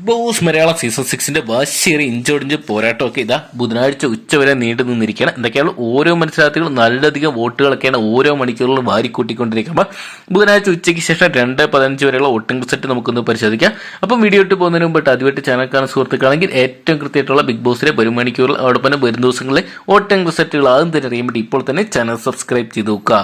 Boss Malayalam season 6 വാശിയേറി ഇഞ്ചോടിഞ്ച് പോരാട്ടമൊക്കെ ഇതാ ബുധനാഴ്ച ഉച്ചവരെ നീണ്ടു നിന്നിരിക്കുകയാണ്. എന്തൊക്കെയാണ് ഓരോ മത്സരാർത്ഥികളും നല്ലധികം വോട്ടുകളൊക്കെയാണ് ഓരോ മണിക്കൂറിലും വാരിക്കൂട്ടിക്കൊണ്ടിരിക്കുമ്പോൾ ബുധനാഴ്ച ഉച്ചയ്ക്ക് ശേഷം 2:15 വരെയുള്ള വോട്ടിംഗ് റിസൾട്ട് നമുക്കൊന്ന് പരിശോധിക്കാം. അപ്പം വീഡിയോ ഇട്ട് പോകുന്നതിന് മുമ്പിട്ട് ആദ്യമായിട്ട് ചാനൽ കാണുന്ന സുഹൃത്തുക്കളാണെങ്കിൽ ഏറ്റവും കൃത്യമായിട്ടുള്ള ബിഗ് ബോസിലെ വരും മണിക്കൂറിൽ അതോടൊപ്പം വരും ദിവസങ്ങളിലെ വോട്ടിംഗ് റിസൾട്ടുകൾ ആദ്യം തന്നെ അറിയാൻ വേണ്ടി ഇപ്പോൾ തന്നെ ചാനൽ സബ്സ്ക്രൈബ് ചെയ്ത് നോക്കുക.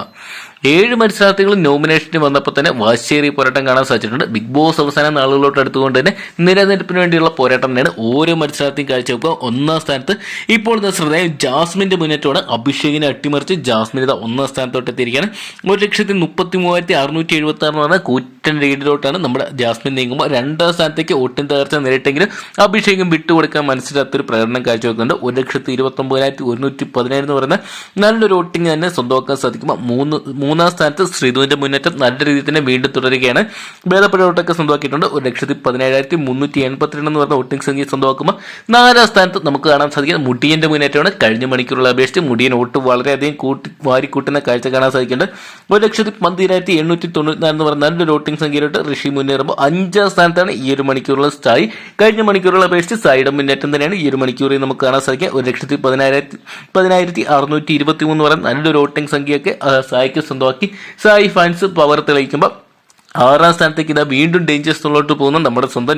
7 മത്സരാർത്ഥികൾ നോമിനേഷന് വന്നപ്പോൾ തന്നെ വാശിയേറിയ പോരാട്ടം കാണാൻ സാധിച്ചിട്ടുണ്ട്. ബിഗ് ബോസ് അവസാന നാളുകളോട്ട് അടുത്തുകൊണ്ട് തന്നെ നിലനിൽപ്പിന് വേണ്ടിയുള്ള പോരാട്ടം തന്നെയാണ് ഓരോ മത്സരാർത്ഥിയും കാഴ്ചവെക്കുക. ഒന്നാം സ്ഥാനത്ത് ഇപ്പോൾ ശ്രദ്ധേയം ജാസ്മിന്റെ മുന്നേറ്റമാണ്. അഭിഷേകിനെ അട്ടിമറിച്ച് ജാസ്മിൻ ഇതാ ഒന്നാം സ്ഥാനത്തോട്ട് എത്തിയിരിക്കുകയാണ്. 1,33,676 എന്ന് പറഞ്ഞാൽ കൂറ്റൻ ലീഡിലോട്ടാണ് നമ്മുടെ ജാസ്മിൻ നീങ്ങുമ്പോൾ രണ്ടാം സ്ഥാനത്തേക്ക് ഒട്ടും തകർച്ച നേരിട്ടെങ്കിലും അഭിഷേകം വിട്ടുകൊടുക്കാൻ മനസ്സിലാത്തൊരു പ്രകടനം കാഴ്ചവെക്കുന്നുണ്ട്. 1,29,117 എന്ന് പറയുന്ന നല്ലൊരു വോട്ടിംഗ് തന്നെ സ്വന്തമാക്കാൻ സാധിക്കുമ്പോൾ മൂന്നാം സ്ഥാനത്ത് ശ്രീധുവിന്റെ മുന്നേറ്റം നല്ല രീതിയിൽ തന്നെ വീണ്ടും തുടരുകയാണ്. ഭേദപ്പെട്ട വോട്ടൊക്കെ സ്വന്തമാക്കിയിട്ടുണ്ട്. 1,17,382 എന്ന് പറഞ്ഞ വോട്ടിംഗ് സംഖ്യ സ്വന്തമാക്കുമ്പോൾ 4ാം സ്ഥാനത്ത് നമുക്ക് കാണാൻ സാധിക്കുന്നത് മുടിയന്റെ മുന്നേറ്റമാണ്. കഴിഞ്ഞ മണിക്കൂറുള്ള അപേക്ഷിച്ച് മുടിയൻ വോട്ട് വളരെയധികം വാരിക്കൂട്ടുന്ന കാഴ്ച കാണാൻ സാധിക്കുന്നുണ്ട്. 1,13,894 എന്ന് പറഞ്ഞ നല്ലൊരു വോട്ടിംഗ് സംഖ്യയിലോട്ട് ഋഷി മുന്നേറുമ്പോൾ 5ാം സ്ഥാനത്താണ് ഈ ഒരു മണിക്കൂറുള്ള സായി. കഴിഞ്ഞ മണിക്കൂറുള്ള അപേക്ഷിച്ച് സായിയുടെ മുന്നേറ്റം തന്നെയാണ് ഈ ഒരു മണിക്കൂറിൽ നമുക്ക് കാണാൻ സാധിക്കുക. 1,10,623 എന്ന് പറയുന്ന നല്ലൊരു വോട്ടിംഗ് സംഖ്യയൊക്കെ സായിക്ക് സ്വന്തമാക്കി സായി ഫാൻസ് പവർ തെളിയിക്കുമ്പോൾ 6ാം സ്ഥാനത്തേക്ക് ഇതാ വീണ്ടും ഡേഞ്ചർ സോണിലോട്ട് പോകുന്ന നമ്മുടെ സ്വന്തം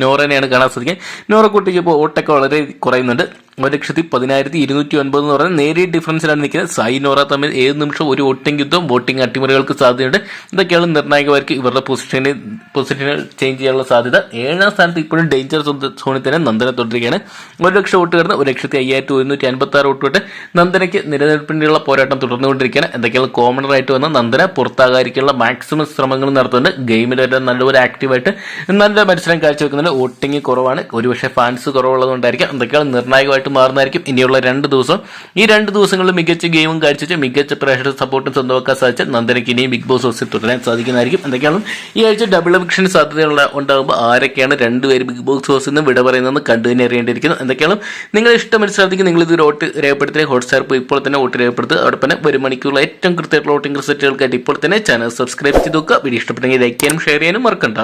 നോറനെയാണ് കാണാൻ സാധിക്കുക. നോറക്കുട്ടിക്ക് ഇപ്പോൾ വോട്ടൊക്കെ വളരെ കുറയുന്നുണ്ട്. 1,10,209 എന്ന് പറയുന്നത് നേരിയ ഡിഫറൻസിലാണ് നിൽക്കുന്നത്. സായി നോറ തമ്മിൽ ഏത് നിമിഷം ഒരു വോട്ടിംഗ് യുദ്ധം വോട്ടിംഗ് അട്ടിമറികൾക്ക് സാധ്യതയുണ്ട്. ഇതൊക്കെയാണ് നിർണായകമായിരിക്കും ഇവരുടെ പൊസിഷനെ ചേഞ്ച് ചെയ്യാനുള്ള സാധ്യത. 7ാം സ്ഥാനത്ത് ഇപ്പോഴും ഡേഞ്ചർ സോണിൽ തന്നെ നന്ദന തുടരുകയാണ്. 1,00,000 വോട്ട് കടന്ന് 1,05,156 വോട്ട് വിട്ട് നന്ദനയ്ക്ക് നിലനിൽപ്പിനുള്ള പോരാട്ടം തുടർന്നുകൊണ്ടിരിക്കുകയാണ്. എന്തൊക്കെയാണ് കോമണർ ആയിട്ട് വന്ന നന്ദന പുറത്താകാതിരിക്കാനുള്ള മാക്സിമം ശ്രമങ്ങൾ നടത്തുന്നുണ്ട്. ഗെയിമിൽ നല്ലൊരു ആക്റ്റീവായിട്ട് നല്ല മത്സരം കാഴ്ചവെക്കുന്നുണ്ട്. വോട്ടിംഗ് കുറവാണ്, ഒരുപക്ഷെ ഫാൻസ് കുറവുള്ളതുകൊണ്ടായിരിക്കും. എന്തൊക്കെയാണ് നിർണായകമായിട്ട് മാറുന്നതായിരിക്കും ഇനിയുള്ള 2 ദിവസം. ഈ 2 ദിവസങ്ങളിൽ മികച്ച ഗെയിമും കാഴ്ചവെച്ച് മികച്ച പ്രേക്ഷക സപ്പോർട്ടും സ്വന്തമാക്കാൻ സാധിച്ച നന്ദനയ്ക്ക് ഇനിയും ബിഗ് ബോസ് ഹൗസിൽ തുടരാൻ സാധിക്കുന്നതായിരിക്കും. എന്തൊക്കെയാണ് ഈ ആഴ്ച ഡബിൾ എവിക്ഷൻ സാധ്യതയുള്ള ഉണ്ടാകുമ്പോൾ ആരൊക്കെയാണ് 2 പേര് ബിഗ് ബോസ് ഹൗസിൽ നിന്ന് വിട പറയുന്നതെന്ന് കണ്ടു തന്നെ അറിയേണ്ടിയിരിക്കുന്നു. എന്തൊക്കെയാണ് നിങ്ങൾ ഇഷ്ടം മത്സരാർത്ഥിക്ക് നിങ്ങൾ ഇത് വോട്ട് രേഖപ്പെടുത്തിയ ഹോട്ട്സ്റ്റാർ ഇപ്പോൾ തന്നെ വോട്ട് രേഖപ്പെടുത്തുക. അതോടൊപ്പം ഒരു മണിക്കൂറിൽ ഏറ്റവും കൃത്യമായിട്ടുള്ള വോട്ടിംഗ് റിസൾട്ടുകൾക്കായിട്ട് ഇപ്പോൾ തന്നെ ചാനൽ സബ്സ്ക്രൈബ് ചെയ്ത് നോക്കുക. വീഡിയോ ഇഷ്ടപ്പെട്ടെങ്കിൽ ലൈക്ക് ചെയ്യാനും ഷെയർ ചെയ്യാനും മറക്കണ്ട.